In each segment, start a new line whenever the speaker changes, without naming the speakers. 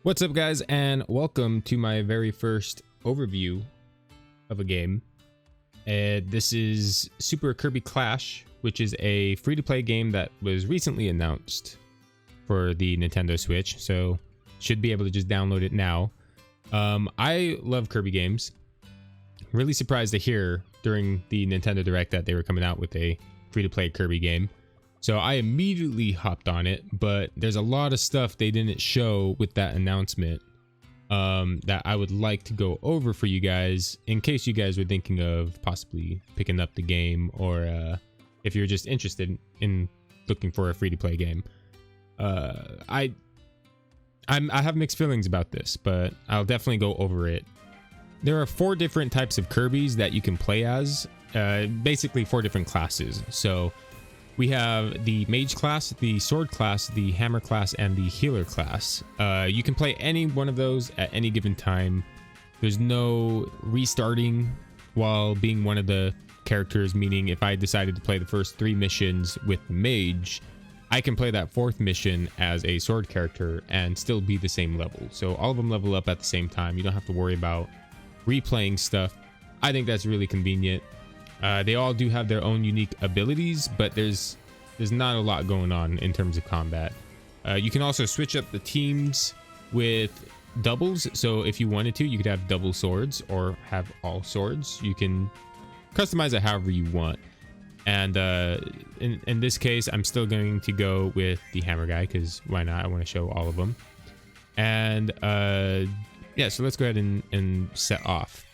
What's up, guys, and welcome to my very first overview of a game. This is Super Kirby Clash, which is a free-to-play game that was recently announced for the Nintendo Switch, so should be able to just download it now. I love Kirby games. Really surprised to hear during the Nintendo Direct that they were coming out with a free-to-play Kirby game. So I immediately hopped on it, but there's a lot of stuff they didn't show with that announcement that I would like to go over for you guys in case you guys were thinking of possibly picking up the game, or if you're just interested in looking for a free-to-play game. I have mixed feelings about this, but I'll definitely go over it. There are 4 different types of Kirbys that you can play as, basically 4 different classes. So we have the Mage class, the Sword class, the Hammer class, and the Healer class. You can play any one of those at any given time. There's no restarting while being one of the characters, meaning if I decided to play the first 3 missions with the Mage, I can play that 4th mission as a Sword character and still be the same level. So all of them level up at the same time. You don't have to worry about replaying stuff. I think that's really convenient. They all do have their own unique abilities, but there's not a lot going on in terms of combat. You can also switch up the teams with doubles. So if you wanted to, you could have double swords or have all swords. You can customize it however you want. And in this case, I'm still going to go with the hammer guy because why not? I want to show all of them. And yeah, so let's go ahead and set off.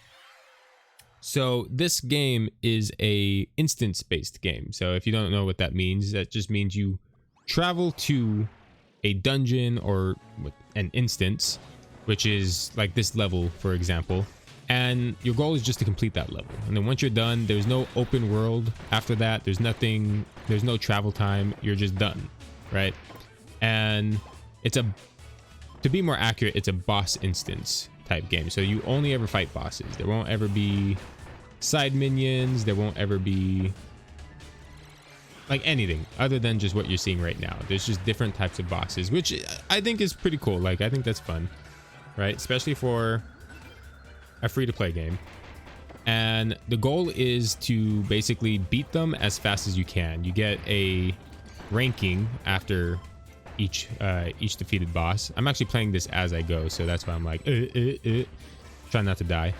So this game is a instance-based game. So if you don't know what that means, that just means you travel to a dungeon or an instance, which is like this level, for example, and your goal is just to complete that level. And then once you're done, there's no open world after that. There's nothing, there's no travel time. You're just done, right? And it's to be more accurate, it's a boss instance type game. So you only ever fight bosses. There won't ever be side minions. There won't ever be like anything other than just what you're seeing right now. There's just different types of bosses, which I think is pretty cool. Like, I think that's fun, right? Especially for a free-to-play game. And the goal is to basically beat them as fast as you can. You get a ranking after each defeated boss. I'm actually playing this as I go, so that's why I'm like trying not to die.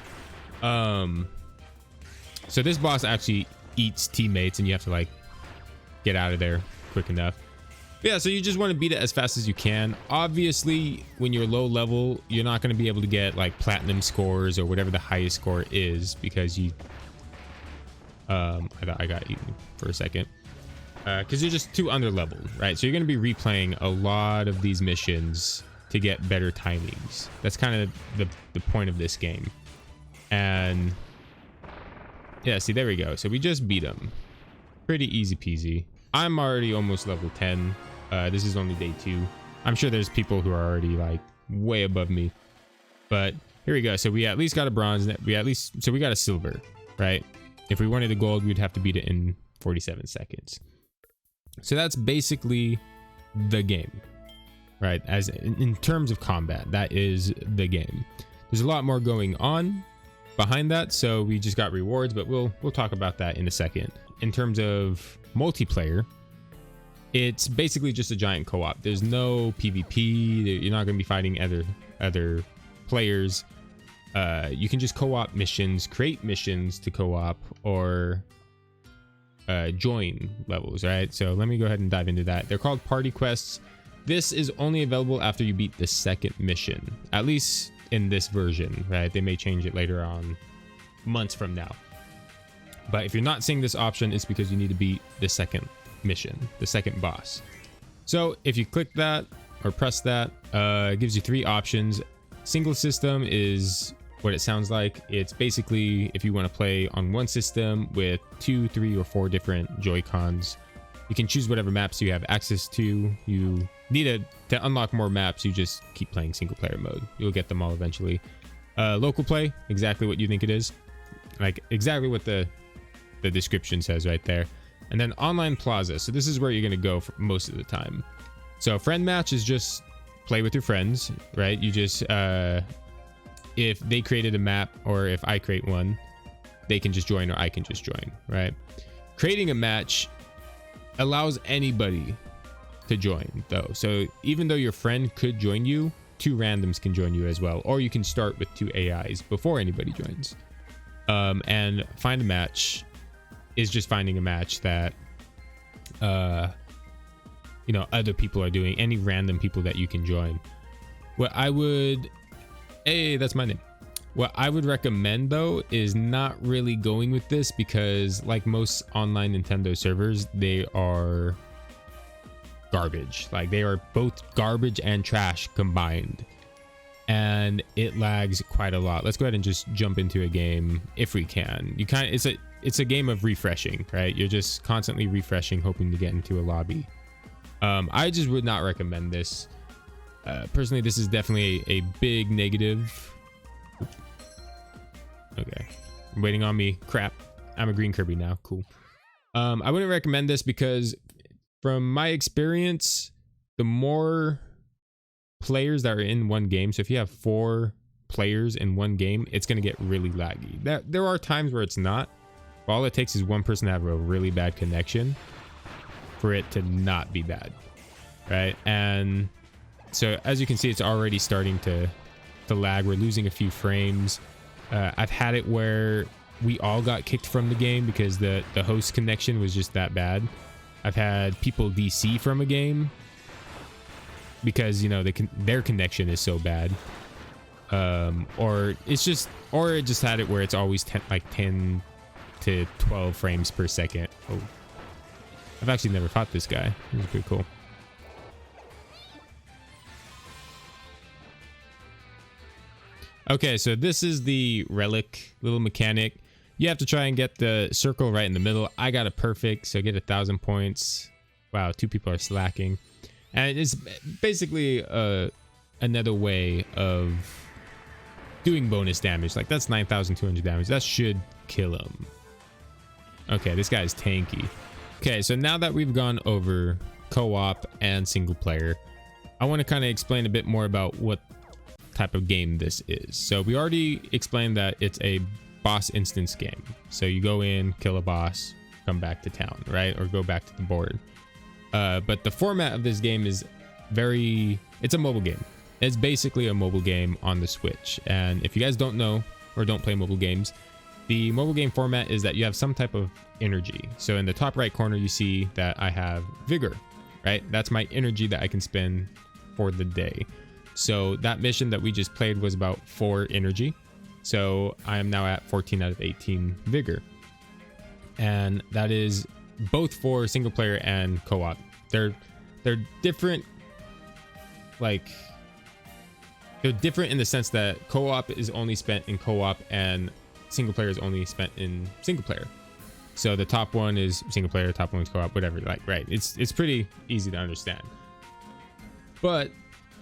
So this boss actually eats teammates and you have to like get out of there quick enough. But yeah, so you just want to beat it as fast as you can. Obviously, when you're low level, you're not going to be able to get like platinum scores or whatever the highest score is, because you I got eaten for a second. Because you're just too under leveled, right? So you're going to be replaying a lot of these missions to get better timings. That's kind of the point of this game. And yeah, see, there we go. So we just beat him. Pretty easy peasy. I'm already almost level 10. This is only day 2. I'm sure there's people who are already like way above me. But here we go. So we at least got a bronze. So we got a silver, right? If we wanted a gold, we'd have to beat it in 47 seconds. So that's basically the game, right? As in terms of combat, that is the game. There's a lot more going on behind that, so we just got rewards, but we'll talk about that in a second. In terms of multiplayer, it's basically just a giant co-op. There's no PvP. You're not going to be fighting other players. You can just co-op missions, create missions to co-op, or join levels, right? So let me go ahead and dive into that. They're called party quests. This is only available after you beat the 2nd mission, at least in this version, right? They may change it later on, months from now. But if you're not seeing this option, it's because you need to beat the 2nd mission, the 2nd boss. So if you click that or press that, it gives you 3 options. Single system is what it sounds like. It's basically if you want to play on one system with 2, 3, or 4 different Joy-Cons. You can choose whatever maps you have access to. You need to unlock more maps. You just keep playing single player mode. You'll get them all eventually. Local play, exactly what you think it is, like exactly what the description says right there. And then online plaza. So this is where you're going to go for most of the time. So friend match is just play with your friends, right? You just if they created a map or if I create one, they can just join or I can just join, right? Creating a match allows anybody to join though. So even though your friend could join you, 2 randoms can join you as well, or you can start with 2 AIs before anybody joins. And find a match is just finding a match that you know, other people are doing, any random people that you can join. What I would, hey, that's my name. What I would recommend though is not really going with this, because like most online Nintendo servers, they are garbage. Like they are both garbage and trash combined, and it lags quite a lot. Let's go ahead and just jump into a game if we can. You kind of, it's a game of refreshing, right? You're just constantly refreshing, hoping to get into a lobby. I just would not recommend this. Personally, this is definitely a big negative. Okay, waiting on me. Crap, I'm a green Kirby now. Cool. I wouldn't recommend this because from my experience, the more players that are in one game, so if you have 4 players in one game, it's going to get really laggy. There are times where it's not. All it takes is one person to have a really bad connection for it to not be bad, right? And so as you can see, it's already starting to lag. We're losing a few frames. I've had it where we all got kicked from the game because the host connection was just that bad. I've had people DC from a game because, you know, their connection is so bad. Or it just had it where it's always 10 to 12 frames per second. Oh, I've actually never fought this guy. This is pretty cool. Okay, so this is the relic little mechanic. You have to try and get the circle right in the middle. I got it perfect, so I get 1,000 points. Wow, 2 people are slacking. And it's basically another way of doing bonus damage. Like, that's 9,200 damage. That should kill him. Okay, this guy is tanky. Okay, so now that we've gone over co-op and single player, I want to kind of explain a bit more about what type of game this is. So we already explained that it's a boss instance game. So you go in, kill a boss, come back to town, right? Or go back to the board. But the format of this game is it's a mobile game. It's basically a mobile game on the Switch. And if you guys don't know or don't play mobile games, the mobile game format is that you have some type of energy. So in the top right corner, you see that I have vigor, right? That's my energy that I can spend for the day. So that mission that we just played was about 4 energy. So I am now at 14 out of 18 vigor. And that is both for single player and co-op. They're different, like, they're different in the sense that co-op is only spent in co-op and single player is only spent in single player. So the top one is single player, top one is co-op, whatever, like, right? It's pretty easy to understand. But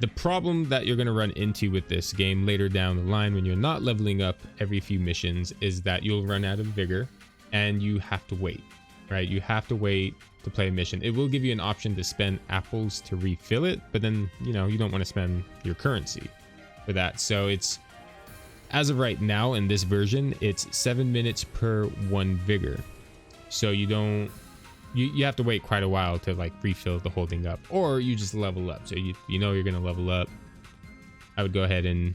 the problem that you're going to run into with this game later down the line when you're not leveling up every few missions is that you'll run out of vigor and you have to wait, right? You have to wait to play a mission. It will give you an option to spend apples to refill it, but then, you know, you don't want to spend your currency for that. So it's, as of right now in this version, it's 7 minutes per 1 vigor. So you don't, you have to wait quite a while to like refill the whole thing up, or you just level up. So you know you're going to level up. I would go ahead and,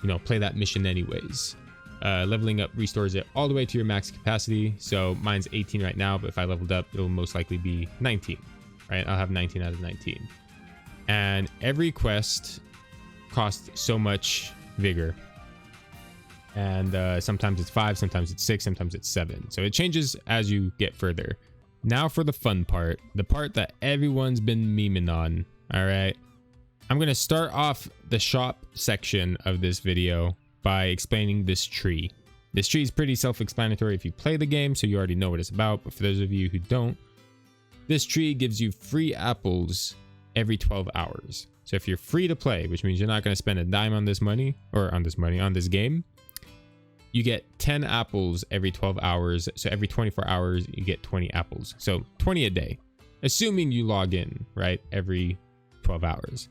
you know, play that mission anyways. Leveling up restores it all the way to your max capacity. So mine's 18 right now, but if I leveled up, it'll most likely be 19, right? I'll have 19 out of 19. And every quest costs so much vigor. And sometimes it's 5, sometimes it's 6, sometimes it's 7. So it changes as you get further. Now for the fun part, the part that everyone's been memeing on. All right, I'm going to start off the shop section of this video by explaining this tree. This tree is pretty self-explanatory if you play the game, so you already know what it's about. But for those of you who don't, this tree gives you free apples every 12 hours. So if you're free to play, which means you're not going to spend a dime on this game, you get 10 apples every 12 hours. So every 24 hours, you get 20 apples. So 20 a day, assuming you log in, right? Every 12 hours.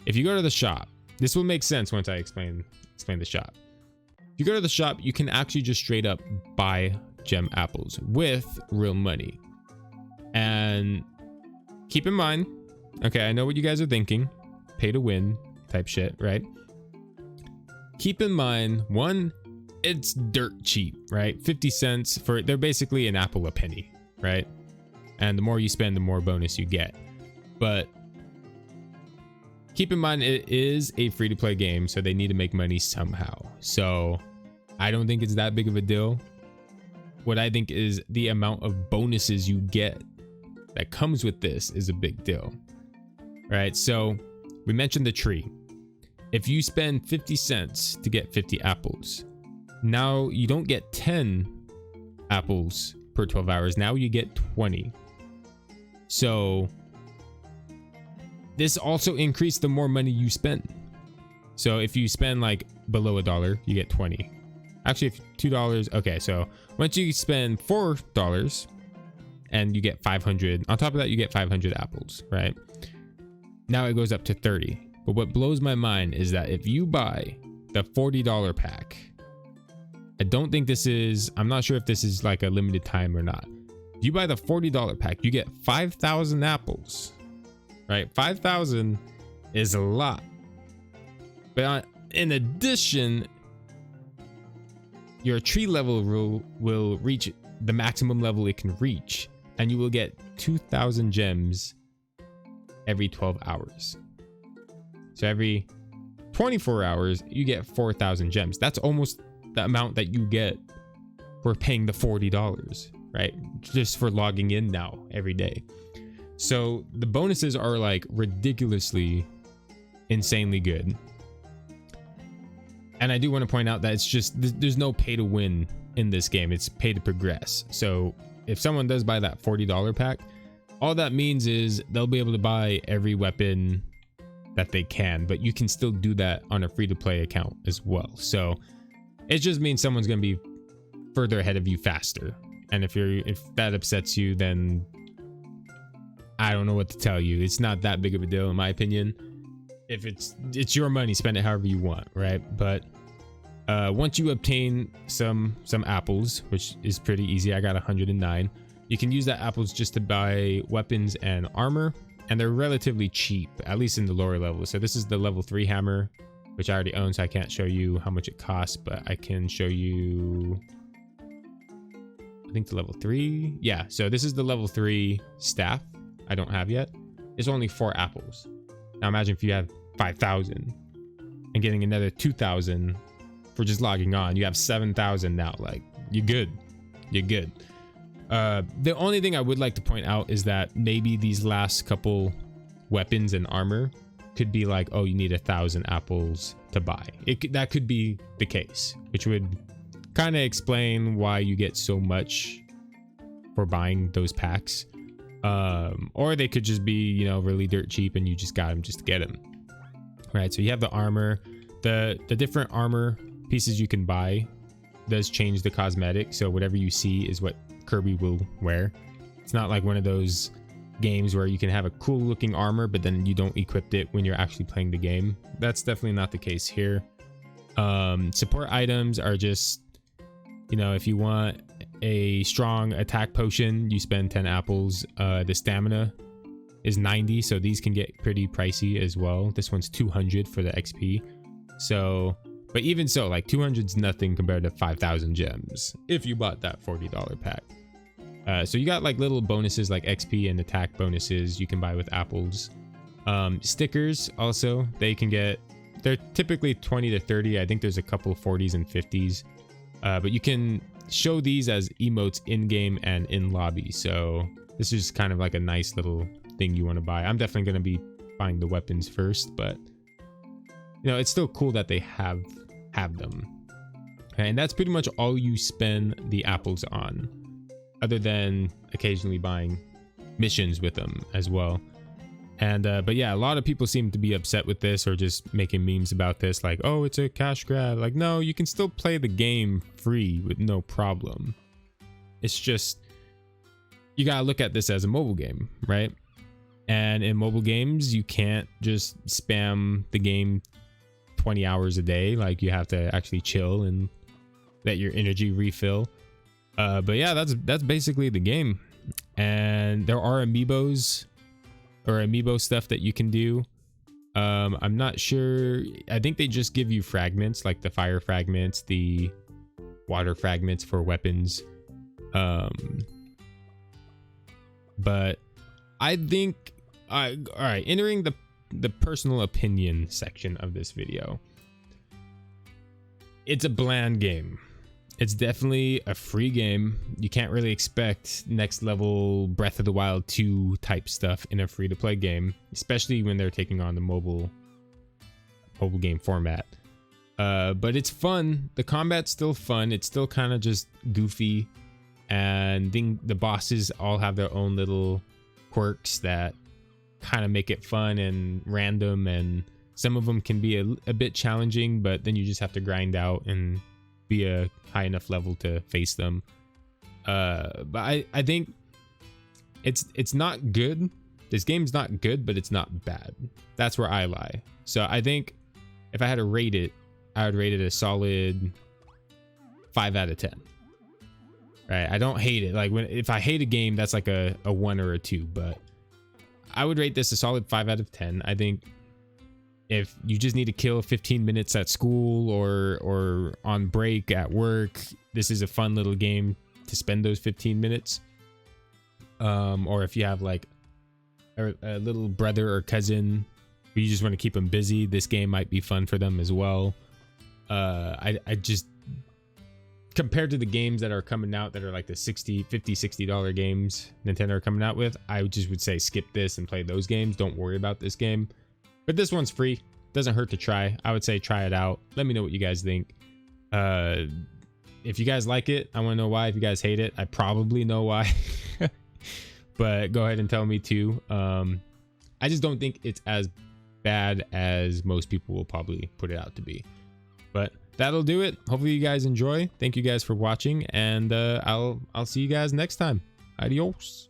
if you go to the shop, this will make sense once I explain the shop. If you go to the shop, you can actually just straight up buy gem apples with real money. And keep in mind, okay, I know what you guys are thinking, pay to win type shit, right? Keep in mind, one, it's dirt cheap, right? 50 cents for, they're basically an apple a penny, right? And the more you spend, the more bonus you get. But keep in mind, it is a free-to-play game, so they need to make money somehow. So I don't think it's that big of a deal. What I think is the amount of bonuses you get that comes with this is a big deal, right? So we mentioned the tree. If you spend 50 cents to get 50 apples, now you don't get 10 apples per 12 hours. Now you get 20. So this also increased the more money you spend. So if you spend like below $1, you get 20. Actually, if $2, okay, so once you spend $4 and you get 500, on top of that, you get 500 apples, right? Now it goes up to 30. But what blows my mind is that if you buy the $40 pack, I don't think this is, I'm not sure if this is like a limited time or not. If you buy the $40 pack, you get 5,000 apples, right? 5,000 is a lot. But in addition, your tree level will reach the maximum level it can reach, and you will get 2,000 gems every 12 hours. So every 24 hours, you get 4,000 gems. That's almost the amount that you get for paying the $40, right? Just for logging in now every day. So the bonuses are like ridiculously, insanely good. And I do want to point out that it's just, there's no pay to win in this game. It's pay to progress. So if someone does buy that $40 pack, all that means is they'll be able to buy every weapon that they can, but you can still do that on a free-to-play account as well. So it just means someone's going to be further ahead of you faster. And if that upsets you, then I don't know what to tell you. It's not that big of a deal in my opinion. If it's your money, spend it however you want, right? But once you obtain some apples, which is pretty easy, I got 109. You can use that apples just to buy weapons and armor, and they're relatively cheap, at least in the lower levels. So this is the level 3 hammer, which I already own, so I can't show you how much it costs, but I can show you, I think the level 3. Yeah, so this is the level 3 staff I don't have yet. It's only 4 apples. Now imagine if you have 5,000 and getting another 2,000 for just logging on. You have 7,000 now. Like, you're good. You're good. The only thing I would like to point out is that maybe these last couple weapons and armor could be like, oh, you need 1,000 apples to buy. That could be the case, which would kind of explain why you get so much for buying those packs. Or they could just be, you know, really dirt cheap and you just got them just to get them. Right, so you have the armor. The different armor pieces you can buy does change the cosmetic, so whatever you see is what Kirby will wear. It's not like one of those games where you can have a cool looking armor but then you don't equip it when you're actually playing the game. That's definitely not the case here. Support items are just, you know, if you want a strong attack potion, you spend 10 apples. The stamina is 90, so these can get pretty pricey as well. This one's 200 for the XP. So, but even so, like 200 is nothing compared to 5,000 gems if you bought that $40 pack. So you got like little bonuses like XP and attack bonuses you can buy with apples. Stickers also, they're typically 20 to 30. I think there's a couple 40s and 50s. But you can show these as emotes in game and in lobby. So this is kind of like a nice little thing you want to buy. I'm definitely going to be buying the weapons first, but you know, it's still cool that they have them. Okay, and that's pretty much all you spend the apples on, other than occasionally buying missions with them as well. And but yeah, a lot of people seem to be upset with this or just making memes about this, like, oh, it's a cash grab. Like, no, you can still play the game free with no problem. It's just, you gotta look at this as a mobile game, right? And in mobile games, you can't just spam the game 20 hours a day. Like, you have to actually chill and let your energy refill. But yeah, that's basically the game. And there are amiibos or amiibo stuff that you can do. I'm not sure. I think they just give you fragments, like the fire fragments, the water fragments for weapons. But I think, all right, entering the personal opinion section of this video, it's a bland game. It's definitely a free game. You can't really expect next level Breath of the Wild 2 type stuff in a free to play game, especially when they're taking on the mobile game format. But it's fun. The combat's still fun. It's still kind of just goofy, and the bosses all have their own little quirks that kind of make it fun and random, and some of them can be a bit challenging, but then you just have to grind out and be a high enough level to face them. But I think it's not good. This game's not good, but it's not bad. That's where I lie. So I think if I had to rate it, I would rate it a solid 5 out of 10. Right? I don't hate it. Like, if I hate a game, that's like a 1 or a 2, but I would rate this a solid 5 out of 10. I think if you just need to kill 15 minutes at school or on break at work, this is a fun little game to spend those 15 minutes. Or if you have like a little brother or cousin who you just want to keep them busy, this game might be fun for them as well. I just, compared to the games that are coming out that are like the $60 games Nintendo are coming out with, I just would say skip this and play those games. Don't worry about this game. But this one's free. Doesn't hurt to try. I would say try it out. Let me know what you guys think. If you guys like it, I want to know why. If you guys hate it, I probably know why. But go ahead and tell me too. I just don't think it's as bad as most people will probably put it out to be. But that'll do it. Hopefully you guys enjoy. Thank you guys for watching, and I'll see you guys next time. Adios.